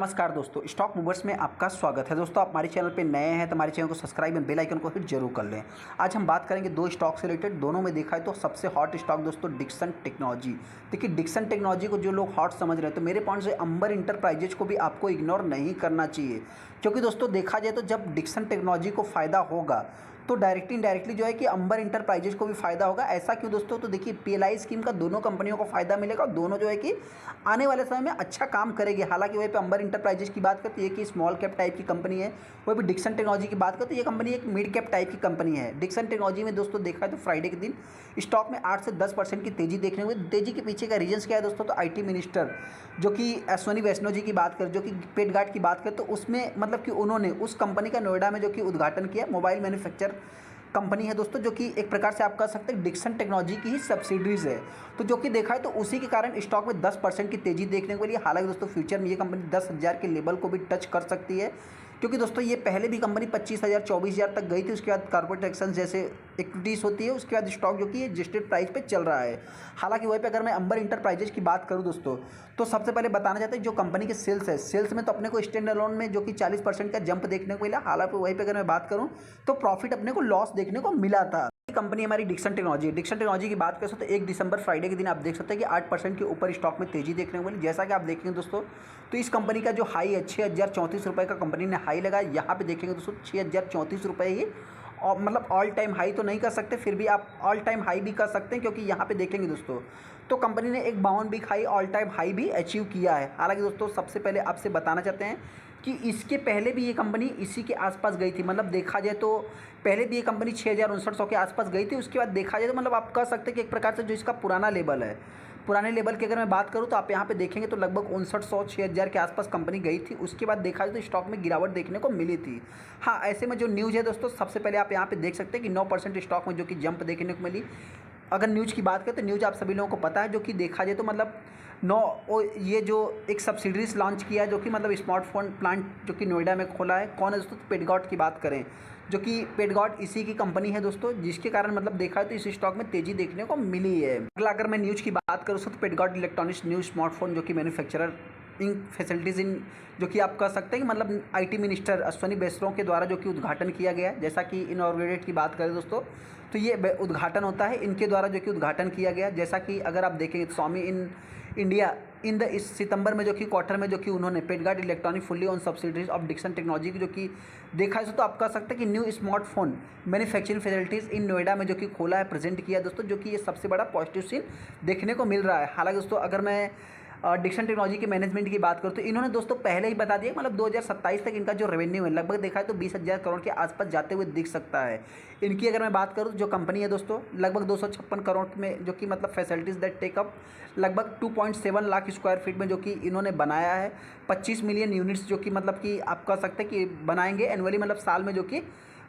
नमस्कार दोस्तों, stock movers में आपका स्वागत है। दोस्तों, आप हमारे चैनल पे नए हैं तो हमारे चैनल को सब्सक्राइब एंड बेल आइकन को हिट जरूर कर लें। आज हम बात करेंगे दो स्टॉक से रिलेटेड। दोनों में देखा है तो सबसे हॉट स्टॉक दोस्तों डिक्सन टेक्नोलॉजी। देखिए, डिक्सन टेक्नोलॉजी को जो लोग हॉट समझ रहे हैं तो मेरे पॉइंट से अंबर इंटरप्राइजेज को भी आपको इग्नोर नहीं करना चाहिए, क्योंकि दोस्तों देखा जाए तो जब डिक्सन टेक्नोलॉजी को फ़ायदा होगा तो डायरेक्टली इनडायरेक्टली जो है कि अंबर इंटरप्राइजेज को भी फ़ायदा होगा। ऐसा क्यों दोस्तों? तो देखिए, पीएलआई स्कीम का दोनों कंपनियों को फ़ायदा मिलेगा और दोनों जो है कि आने वाले समय में अच्छा काम करेगी। हालांकि वहीं पे अंबर इंटरप्राइजेज की बात करते हैं कि स्मॉल कैप टाइप की कंपनी है, वहीं भी डिक्सन टेक्नोलॉजी की बात करते हैं ये कंपनी एक मिड कैप टाइप की कंपनी है। डिक्सन टेक्नोलॉजी में दोस्तों देखा है तो फ्राइडे के दिन स्टॉक में 8 से 10% की तेज़ी देखने को मिली। तेज़ी के पीछे का रीजन्स क्या है दोस्तों? तो आईटी मिनिस्टर जो कि अश्वनी वैष्णव जी की बात करें, जो कि पेट गार्ड की बात करें, तो उसमें मतलब कि उन्होंने उस कंपनी का नोएडा में जो कि उद्घाटन किया। मोबाइल मैन्युफैक्चर कंपनी है दोस्तों, जो कि एक प्रकार से आप कह सकते हैं डिक्सन टेक्नोलॉजी की ही सब्सिडरीज है। तो जो कि देखा है तो उसी के कारण स्टॉक में 10% की तेज़ी देखने को मिली। हालांकि दोस्तों फ्यूचर में ये कंपनी 10,000 के लेवल को भी टच कर सकती है, क्योंकि दोस्तों ये पहले भी कंपनी 25,000 24,000 तक गई थी। उसके बाद कॉर्पोरेट एक्शन जैसे इक्विटीज़ होती है, उसके बाद स्टॉक जो कि रजिस्टर्ड प्राइस पे चल रहा है। हालांकि वहीं पे अगर मैं अंबर इंटरप्राइजेज की बात करूं दोस्तों, तो सबसे पहले बताना चाहते हैं जो कंपनी के सेल्स है, सेल्स में तो अपने को स्टैंड अलोन में जो कि 40% का जंप देखने को मिला। हालांकि वहीं पे अगर मैं बात करूं तो प्रॉफिट अपने को लॉस देखने को मिला था। कंपनी हमारी डिक्सन टेक्नोलॉजी। डिक्सन टेक्नोलॉजी की बात करें तो 1 दिसंबर फ्राइडे के दिन आप देख सकते हैं कि 8% के ऊपर स्टॉक में तेजी देखने को मिली। जैसा कि आप देखेंगे दोस्तों, तो इस कंपनी का जो हाई है 6,034 रुपये का कंपनी ने हाई लगाया। यहाँ पे देखेंगे दोस्तों 6,034 रुपये ही, और मतलब ऑल टाइम हाई तो नहीं कर सकते, फिर भी आप ऑल टाइम हाई भी कर सकते हैं, क्योंकि यहाँ पे देखेंगे दोस्तों तो कंपनी ने एक 52 week high all time high भी अचीव किया है। हालांकि दोस्तों सबसे पहले आपसे बताना चाहते हैं कि इसके पहले भी ये कंपनी इसी के आसपास गई थी। मतलब देखा जाए तो पहले भी ये कंपनी 6,900 के आसपास गई थी। उसके बाद देखा जाए तो मतलब आप कह सकते हैं कि एक प्रकार से जो इसका पुराना लेवल है, पुराने लेवल की अगर मैं बात करूं तो आप यहाँ पे देखेंगे तो लगभग 5900 6,000 के आसपास कंपनी गई थी। उसके बाद देखा जाए तो स्टॉक में गिरावट देखने को मिली थी। हाँ, ऐसे में जो न्यूज़ है दोस्तों, सबसे पहले आप यहाँ पे देख सकते हैं कि 9% स्टॉक में जो कि जंप देखने को मिली। अगर न्यूज़ की बात करें तो न्यूज़ आप सभी लोगों को पता है, जो कि देखा जाए तो मतलब ये जो एक सब्सिडरीज लॉन्च किया है, जो कि मतलब स्मार्टफोन प्लांट जो कि नोएडा में खोला है। कौन है दोस्तों? पेटगॉट की बात करें, जो कि पेटगॉट इसी की कंपनी है दोस्तों, जिसके कारण मतलब देखा है तो इस स्टॉक में तेज़ी देखने को मिली है। अगला अगर मैं न्यूज़ की बात करूँ तो पेटगॉट इलेक्ट्रॉनिक्स न्यू स्मार्टफोन जो कि मैन्युफैक्चरर इन फैसिलिटीज़ इन, जो कि आप कह सकते हैं कि मतलब आईटी मिनिस्टर अश्वनी वैष्णव के द्वारा जो कि उद्घाटन किया गया। जैसा कि इनॉर्गेरेट की बात करें दोस्तों, तो ये उद्घाटन होता है इनके द्वारा जो कि उद्घाटन किया गया। जैसा कि अगर आप देखेंगे तो स्वामी इन इंडिया इन द इस सितंबर में जो कि क्वार्टर में जो कि उन्होंने Padget electronic fully owned subsidiaries of Dixon technology की जो कि देखा है तो आप कह सकते हैं कि न्यू स्मार्टफोन मैन्युफैक्चरिंग फैसिलिटीज़ इन नोएडा में जो कि खोला है, प्रेजेंट किया दोस्तों, जो कि ये सबसे बड़ा पॉजिटिव सीन देखने को मिल रहा है। हालांकि दोस्तों अगर मैं डिक्सन टेक्नोलॉजी के मैनेजमेंट की बात करूँ तो इन्होंने दोस्तों पहले ही बता दिया, मतलब 2027 तक इनका जो रेवेन्यू है लगभग देखा है तो 20,000 करोड़ के आसपास जाते हुए दिख सकता है। इनकी अगर मैं बात करूँ जो कंपनी है दोस्तों, लगभग 256 करोड़ में जो कि मतलब फैसिलिटीज़ दैट टेकअप लगभग 2.7 लाख स्क्वायर फीट में जो कि इन्होंने बनाया है। 25 मिलियन यूनिट्स जो कि मतलब कि आप कह सकते हैं कि बनाएंगे एनुअली, मतलब साल में जो कि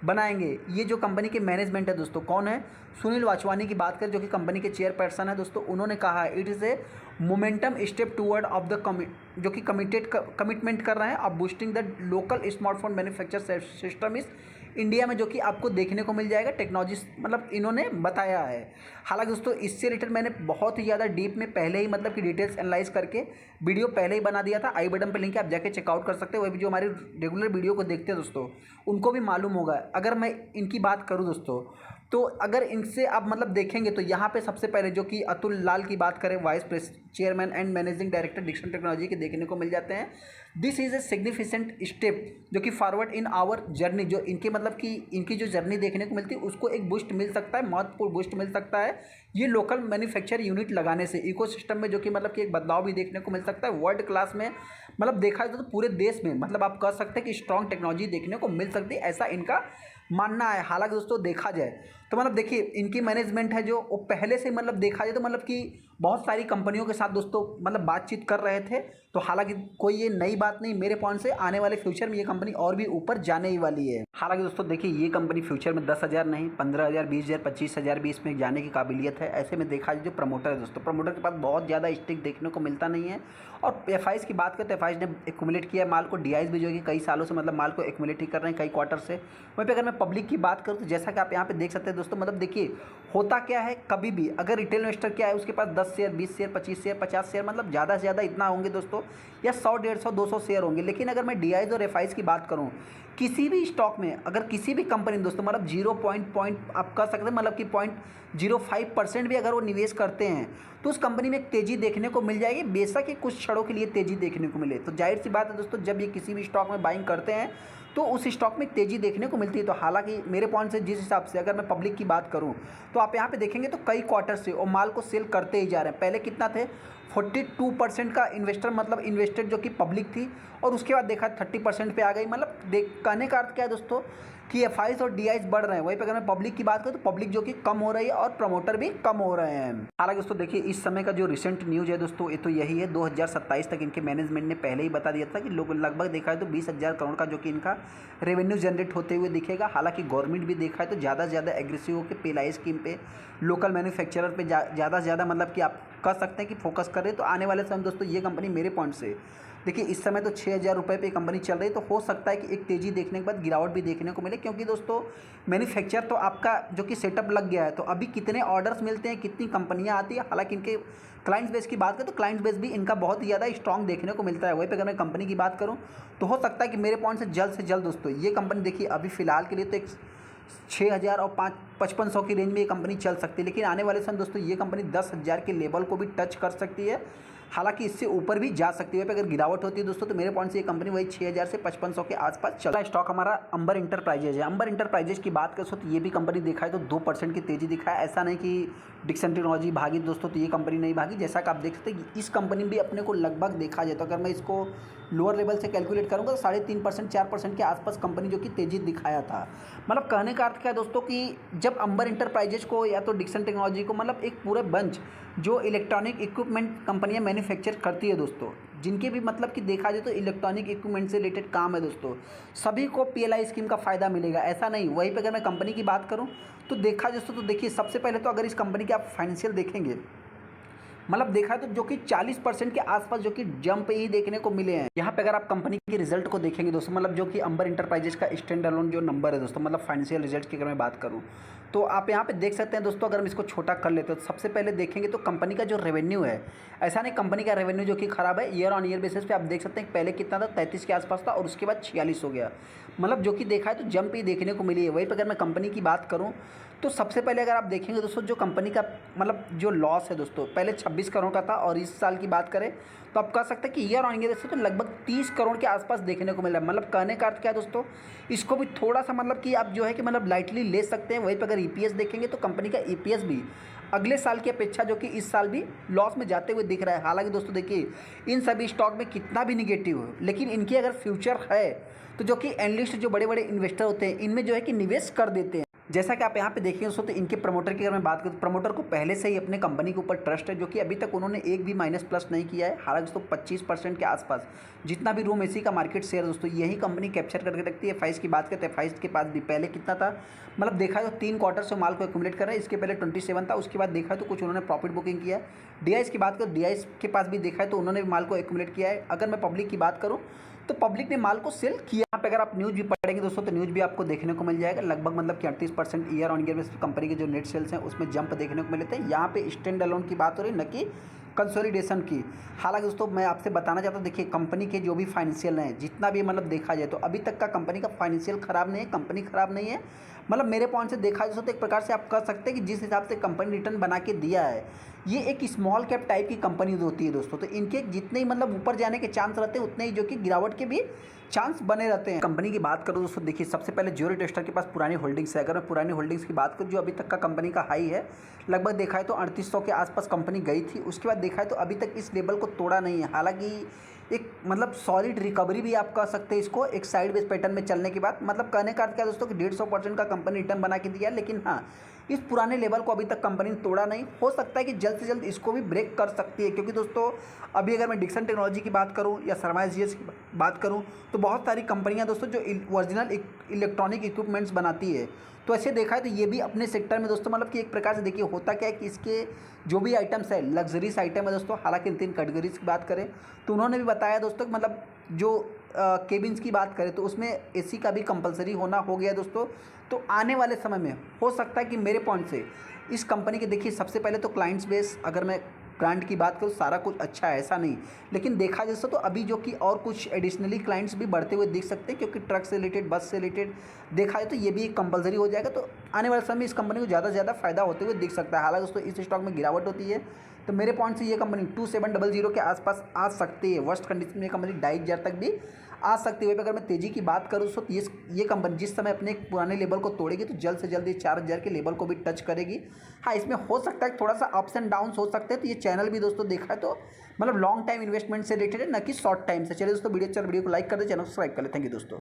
बनाएंगे। ये जो कंपनी के मैनेजमेंट है दोस्तों, कौन है? सुनील वाचवानी की बात करें, जो कि कंपनी के चेयरपर्सन है दोस्तों, उन्होंने कहा है it is a momentum step toward of the जो कि कमिटमेंट कर रहे हैं of boosting the local smartphone manufacture system इस इंडिया में, जो कि आपको देखने को मिल जाएगा। टेक्नोलॉजी मतलब इन्होंने बताया है। हालांकि दोस्तों इससे रिलेटेड मैंने बहुत ही ज़्यादा डीप में पहले ही मतलब कि डिटेल्स एनालाइज करके वीडियो पहले ही बना दिया था। आई बटन पे लिंक है, आप जाके चेकआउट कर सकते हो। वही भी जो हमारे रेगुलर वीडियो को देखते हैं दोस्तों, उनको भी मालूम होगा। अगर मैं इनकी बात करूँ दोस्तों, तो अगर इनसे आप मतलब देखेंगे तो यहाँ पे सबसे पहले जो कि अतुल लाल की बात करें, vice press chairman and managing director Dixon technology के देखने को मिल जाते हैं। This is a significant step जो कि फॉरवर्ड इन आवर जर्नी, जो इनके मतलब कि इनकी जो जर्नी देखने को मिलती है उसको एक बूस्ट मिल सकता है, महत्वपूर्ण बूस्ट मिल सकता है ये लोकल मैन्युफैक्चर यूनिट लगाने से। इकोसिस्टम में जो कि मतलब कि एक बदलाव भी देखने को मिल सकता है वर्ल्ड क्लास में, मतलब देखा जाए तो पूरे देश में मतलब आप कह सकते हैं कि स्ट्रॉन्ग टेक्नोलॉजी देखने को मिल सकती है, ऐसा इनका मानना है। हालांकि दोस्तों देखा जाए तो मतलब देखिए इनकी मैनेजमेंट है जो वो पहले से मतलब देखा जाए तो मतलब कि बहुत सारी कंपनियों के साथ दोस्तों मतलब बातचीत कर रहे थे। तो हालांकि कोई ये नई बात नहीं, मेरे पॉइंट से आने वाले फ्यूचर में ये कंपनी और भी ऊपर जाने ही वाली है। हालांकि दोस्तों देखिए ये कंपनी फ्यूचर में 10,000 नहीं 15,000 20,000 25,000 भी इसमें जाने की काबिलियत है। ऐसे में देखा जाए जो प्रमोटर है दोस्तों, प्रमोटर के पास बहुत ज़्यादा स्टिक देखने को मिलता नहीं है। और एफआईज की बात करें तो एफआईज ने एक्यूमुलेट किया माल को, डीआईज भी जो है कि कई सालों से मतलब माल को एक्यूमुलेट ही कर रहे हैं, कई क्वार्टर से। वहीं पर अगर मैं पब्लिक की बात करूँ तो जैसा कि आप यहाँ पे देख सकते हैं दोस्तों। मतलब देखिए होता क्या है, कभी भी अगर रिटेल इन्वेस्टर क्या है उसके पास 10 शेयर, 20 शेयर, 25 शेयर, 50 शेयर, मतलब ज़्यादा से ज़्यादा इतना होंगे दोस्तों, या 100, 150, 200 शेयर होंगे। लेकिन अगर मैं डीआईज और एफआईज की बात करूँ, किसी भी स्टॉक में अगर किसी भी कंपनी दोस्तों, मतलब 0 पॉइंट आप कह सकते हैं, मतलब कि 0.05% भी अगर वो निवेश करते हैं तो उस कंपनी में एक तेज़ी देखने को मिल जाएगी। बेशक ही कुछ क्षणों के लिए तेज़ी देखने को मिले, तो जाहिर सी बात है दोस्तों, जब ये किसी भी स्टॉक में बाइंग करते हैं तो उस स्टॉक में तेज़ी देखने को मिलती है। तो हालांकि मेरे पॉइंट से जिस हिसाब से अगर मैं पब्लिक की बात करूं तो आप यहां पे देखेंगे तो कई क्वार्टर से वो माल को सेल करते ही जा रहे हैं। पहले कितना थे, 42% का इन्वेस्टर, मतलब इन्वेस्टेड जो कि पब्लिक थी, और उसके बाद देखा 30% पे आ गई। मतलब कहने का अर्थ क्या है दोस्तों कि एफआईज और डीआईज बढ़ रहे हैं। वहीं पर अगर मैं पब्लिक की बात करूँ तो पब्लिक जो कि कम हो रही है और प्रमोटर भी कम हो रहे हैं। हालांकि दोस्तों देखिए इस समय का जो रिसेंट न्यूज़ है दोस्तों, ये तो यही है, 2027 तक इनके मैनेजमेंट ने पहले ही बता दिया था कि लोग लगभग देखा है तो 20,000 करोड़ का जो कि इनका रेवेन्यू जनरेट होते हुए दिखेगा। हालांकि गवर्नमेंट भी देखा है तो ज़्यादा से ज़्यादा एग्रेसिव होकर पीएलआई स्कीम पे, लोकल मैन्युफैक्चरर पे ज़्यादा से ज़्यादा, मतलब कि आप कह सकते हैं कि फोकस करें। तो आने वाले समय दोस्तों ये कंपनी मेरे पॉइंट से देखिए इस समय तो 6,000 रुपये पे कंपनी चल रही है, तो हो सकता है कि एक तेज़ी देखने के बाद गिरावट भी देखने को मिले, क्योंकि दोस्तों मैन्युफैक्चर तो आपका जो कि सेटअप लग गया है। तो अभी कितने ऑर्डर्स मिलते हैं, कितनी कंपनियां आती है, हालांकि इनके क्लाइंट्स बेस की बात करें तो क्लाइंट्स बेस भी इनका बहुत ही ज़्यादा स्ट्रॉन्ग देखने को मिलता है। वहीं पर अगर मैं कंपनी की बात करूँ तो हो सकता है कि मेरे पॉइंट से जल्द दोस्तों ये कंपनी देखिए अभी फ़िलहाल के लिए तो एक 6,000 और 5,500 की रेंज में ये कंपनी चल सकती है, लेकिन आने वाले समय दोस्तों ये कंपनी 10,000 के लेवल को भी टच कर सकती है। हालांकि इससे ऊपर भी जा सकती है। अगर गिरावट होती है दोस्तों तो मेरे पॉइंट से ये कंपनी वही 6,000 से 5,500 के आसपास चल रहा है। स्टॉक हमारा अंबर इंटरप्राइजेज है। अंबर इंटरप्राइजेज की बात करें तो ये भी कंपनी देखा है तो 2% की तेज़ी दिखा है। ऐसा नहीं कि डिक्सन टेक्नोलॉजी भागी दोस्तों तो ये कंपनी नहीं भागी। जैसा कि आप देख सकते हैं इस कंपनी भी अपने को लगभग देखा जाए तो अगर मैं इसको लोअर लेवल से कैलकुलेट करूँगा तो 3.5%, 4% के आसपास कंपनी जो कि तेज़ी दिखाया था। मतलब कहने का अर्थ क्या है दोस्तों कि जब अंबर इंटरप्राइजेज को या तो डिक्सन टेक्नोलॉजी को, मतलब एक पूरे बंच जो इलेक्ट्रॉनिक इक्विपमेंट कंपनियां मैन्युफैक्चर करती है दोस्तों, जिनके भी मतलब कि देखा जाए तो इलेक्ट्रॉनिक इक्विपमेंट से रिलेटेड काम है दोस्तों, सभी को पीएलआई स्कीम का फ़ायदा मिलेगा। ऐसा नहीं, वहीं पे अगर मैं कंपनी की बात करूं तो देखा दोस्तों तो देखिए सबसे पहले तो अगर इस कंपनी के आप फाइनेंशियल देखेंगे, मतलब देखा तो जो कि 40% के आसपास जो कि जंप ही देखने को मिले हैं। यहाँ पे अगर आप कंपनी के रिजल्ट को देखेंगे दोस्तों, मतलब जो कि अंबर इंटरप्राइजेज का स्टैंड अलोन जो नंबर है दोस्तों, मतलब फाइनेंशियल रिजल्ट की अगर मैं बात करूँ तो आप यहाँ पे देख सकते हैं दोस्तों। अगर हम इसको छोटा कर लेते हैं तो सबसे पहले देखेंगे तो कंपनी का जो रेवेन्यू है, ऐसा नहीं कंपनी का रेवेन्यू जो कि खराब है, ईयर ऑन ईयर बेसिस पे आप देख सकते हैं पहले कितना था, 33 के आसपास था और उसके बाद 46 हो गया। मतलब जो कि देखा है तो जंप ही देखने को मिली है। वहीं पर अगर मैं कंपनी की बात करूँ तो सबसे पहले अगर आप देखेंगे दोस्तों जो कंपनी का मतलब जो लॉस है दोस्तों, पहले 26 करोड़ का था और इस साल की बात करें तो आप कह सकते हैं कि ईयर ऑन ईयर तो लगभग 30 करोड़ के आसपास देखने को मिला है। मतलब कहने का अर्थ क्या है दोस्तों, इसको भी थोड़ा सा मतलब कि आप जो है कि मतलब लाइटली ले सकते हैं। वहीं पर अगर ईपीएस देखेंगे तो कंपनी का ईपीएस भी अगले साल की अपेक्षा जो कि इस साल भी लॉस में जाते हुए दिख रहा है। हालांकि दोस्तों देखिए इन सभी स्टॉक में कितना भी निगेटिव हो, लेकिन इनकी अगर फ्यूचर है तो जो कि एनालिस्ट जो बड़े बड़े इन्वेस्टर होते हैं इनमें जो है कि निवेश कर देते हैं। जैसा कि आप यहाँ पे देखिए दोस्तों, तो इनके प्रमोटर की अगर मैं बात करूँ तो प्रमोटर को पहले से ही अपने कंपनी के ऊपर ट्रस्ट है, जो कि अभी तक उन्होंने एक भी माइनस प्लस नहीं किया है। हालांकि दोस्तों 25% के आसपास जितना भी रूम एसी का मार्केट शेयर दोस्तों यही कंपनी कैप्चर करके रखती है। एफआईज की बात करते हैं, एफआईज के पास भी पहले कितना था, मतलब देखा तो 3 क्वार्टर से माल को एक्यूमुलेट कर रहे हैं। इसके पहले 27 था, उसके बाद देखा तो कुछ उन्होंने प्रॉफिट बुकिंग किया है। डीआईएस की बात करूँ, डीआईएस के पास भी देखा है तो उन्होंने भी माल को एक्यूमुलेट किया है। अगर मैं पब्लिक की बात करूँ तो पब्लिक ने माल को सेल किया। यहाँ पे अगर आप न्यूज़ भी पढ़ेंगे दोस्तों तो न्यूज़ भी आपको देखने को मिल जाएगा। लगभग मतलब कि 38% ईयर ऑन ईयर में कंपनी के जो नेट सेल्स हैं उसमें जंप देखने को मिलते हैं। यहाँ पे स्टैंड अलोन की बात हो रही है, न कि कंसोलिडेशन की। हालांकि दोस्तों मैं आपसे बताना चाहता हूँ, देखिए कंपनी के जो भी फाइनेंशियल हैं जितना भी मतलब देखा जाए तो अभी तक का कंपनी का फाइनेंशियल खराब नहीं है, कंपनी खराब नहीं है। मतलब मेरे पॉइंट से देखा जाए तो एक प्रकार से आप कह सकते हैं कि जिस हिसाब से कंपनी रिटर्न बना के दिया है, ये एक स्मॉल कैप टाइप की कंपनी होती है दोस्तों। तो इनके जितने ही मतलब ऊपर जाने के चांस रहते हैं उतने ही जो कि गिरावट के भी चांस बने रहते हैं। कंपनी की बात करूँ दोस्तों, देखिए सबसे पहले ज्योरी टेस्टर के पास पुरानी होल्डिंग्स है। अगर मैं पुरानी होल्डिंग्स की बात करूँ जो अभी तक का कंपनी का हाई है, लगभग देखा है तो 3800 के आसपास कंपनी गई थी। उसके बाद देखा है तो अभी तक इस लेवल को तोड़ा नहीं है। हालांकि एक मतलब सॉलिड रिकवरी भी आप कह सकते हैं इसको, एक साइड बेस पैटर्न में चलने के बाद। मतलब कहने का अर्थ क्या दोस्तों कि 150% का कंपनी रिटर्न बना के दिया, लेकिन हाँ इस पुराने लेवल को अभी तक कंपनी ने तोड़ा नहीं। हो सकता है कि जल्द से जल्द इसको भी ब्रेक कर सकती है, क्योंकि दोस्तों अभी अगर मैं डिक्सन टेक्नोलॉजी की बात करूं या शर्मा एसजीएस की बात करूं तो बहुत सारी कंपनियां दोस्तों जो ओरिजिनल इलेक्ट्रॉनिक इक्विपमेंट्स बनाती है। तो ऐसे देखा है तो ये भी अपने सेक्टर में दोस्तों मतलब कि एक प्रकार से देखिए होता क्या है कि इसके जो भी आइटम्स है लग्जरीज आइटम है दोस्तों। हालांकि इन 3 कैटेगरीज की बात करें तो उन्होंने भी बताया दोस्तों कि मतलब जो केबिन्स की बात करें तो उसमें एसी का भी कंपलसरी होना हो गया दोस्तों। तो आने वाले समय में हो सकता है कि मेरे पॉइंट से इस कंपनी के देखिए सबसे पहले तो क्लाइंट्स बेस, अगर मैं ब्रांड की बात करूँ सारा कुछ अच्छा है ऐसा नहीं, लेकिन देखा जैसे तो अभी जो कि और कुछ एडिशनली क्लाइंट्स भी बढ़ते हुए दिख सकते हैं, क्योंकि ट्रक से रिलेटेड, बस से रिलेटेड देखा जाए तो ये भी एक कंपलसरी हो जाएगा। तो आने वाले समय में इस कंपनी को ज़्यादा से ज़्यादा फायदा होते हुए दिख सकता है। हालांकि दोस्तों इस स्टॉक में गिरावट होती है, तो मेरे पॉइंट से ये कंपनी 2700 के आसपास आ सकती है। वर्स्ट कंडीशन में ये कंपनी 2500 तक भी आ सकती है। अगर मैं तेज़ी की बात करूँ तो ये कंपनी जिस समय अपने पुराने लेवल को तोड़ेगी तो जल्द से जल्द ये 4000 के लेवल को भी टच करेगी। हाँ, इसमें हो सकता है थोड़ा सा अप्स एंड डाउन्स हो सकते हैं। तो ये चैनल भी दोस्तों देखा है तो मतलब लॉन्ग टाइम इन्वेस्टमेंट से रिलेटेड है, न कि शॉर्ट टाइम से। चलिए दोस्तों वीडियो को लाइक कर दे, चैनल को सब्सक्राइब कर ले। थैंक यू दोस्तों।